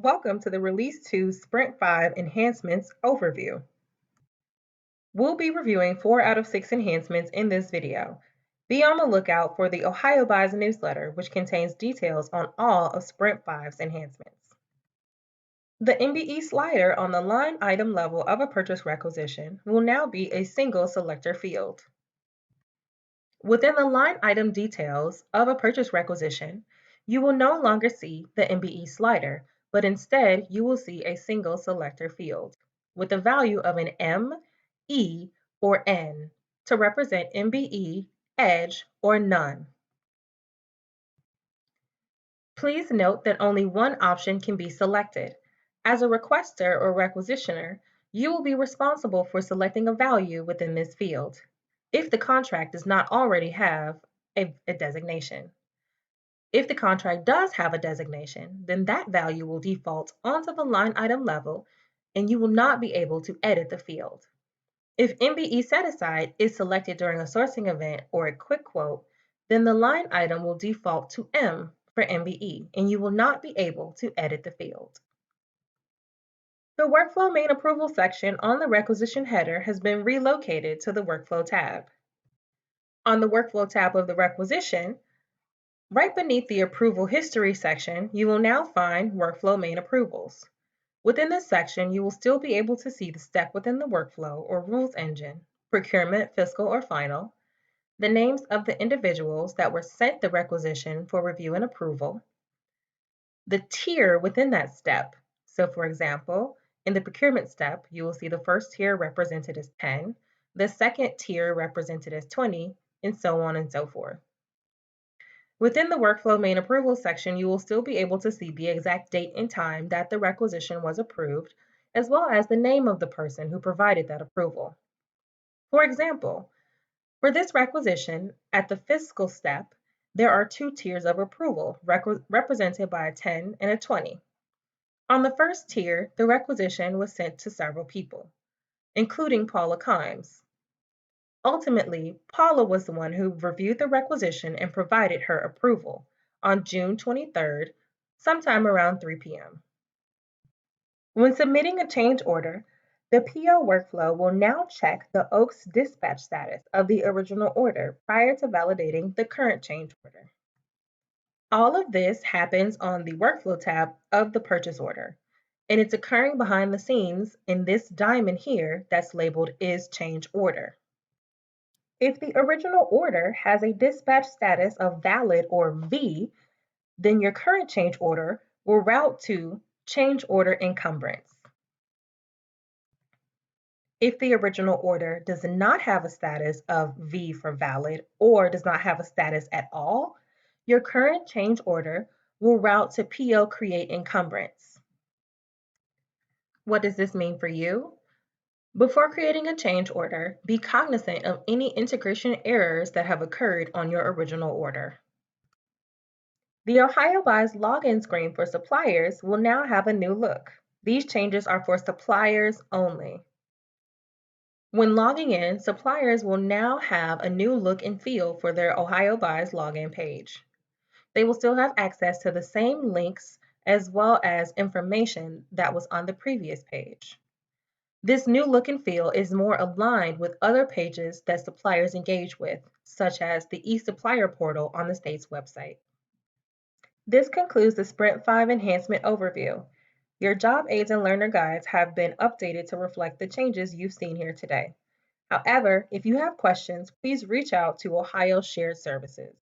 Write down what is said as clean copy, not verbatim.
Welcome to the Release 2 Sprint 5 Enhancements overview. We'll be reviewing 4 out of 6 enhancements in this video. Be on the lookout for the Ohio Buys newsletter, which contains details on all of Sprint 5's enhancements. The MBE slider on the line item level of a purchase requisition will now be a single selector field. Within the line item details of a purchase requisition, you will no longer see the MBE slider, but instead you will see a single selector field with a value of an M, E, or N to represent MBE, Edge, or None. Please note that only one option can be selected. As a requester or requisitioner, you will be responsible for selecting a value within this field, if the contract does not already have a designation. If the contract does have a designation, then that value will default onto the line item level and you will not be able to edit the field. If MBE set-aside is selected during a sourcing event or a quick quote, then the line item will default to M for MBE and you will not be able to edit the field. The Workflow Main Approval section on the requisition header has been relocated to the Workflow tab. On the Workflow tab of the requisition, right beneath the Approval History section, you will now find Workflow Main Approvals. Within this section, you will still be able to see the step within the workflow or rules engine, procurement, fiscal, or final, the names of the individuals that were sent the requisition for review and approval, the tier within that step. So for example, in the procurement step, you will see the first tier represented as 10, the second tier represented as 20, and so on and so forth. Within the Workflow Main Approval section, you will still be able to see the exact date and time that the requisition was approved, as well as the name of the person who provided that approval. For example, for this requisition, at the fiscal step, there are 2 tiers of approval, represented by a 10 and a 20. On the first tier, the requisition was sent to several people, including Paula Kimes. Ultimately, Paula was the one who reviewed the requisition and provided her approval on June 23rd, sometime around 3 p.m. When submitting a change order, the PO workflow will now check the OAKS dispatch status of the original order prior to validating the current change order. All of this happens on the Workflow tab of the purchase order, and it's occurring behind the scenes in this diamond here that's labeled Is Change Order. If the original order has a dispatch status of valid or V, then your current change order will route to change order encumbrance. If the original order does not have a status of V for valid or does not have a status at all, your current change order will route to PO create encumbrance. What does this mean for you? Before creating a change order, be cognizant of any integration errors that have occurred on your original order. The Ohio Buys login screen for suppliers will now have a new look. These changes are for suppliers only. When logging in, suppliers will now have a new look and feel for their Ohio Buys login page. They will still have access to the same links as well as information that was on the previous page. This new look and feel is more aligned with other pages that suppliers engage with, such as the eSupplier portal on the state's website. This concludes the Sprint 5 Enhancement Overview. Your job aids and learner guides have been updated to reflect the changes you've seen here today. However, if you have questions, please reach out to Ohio Shared Services.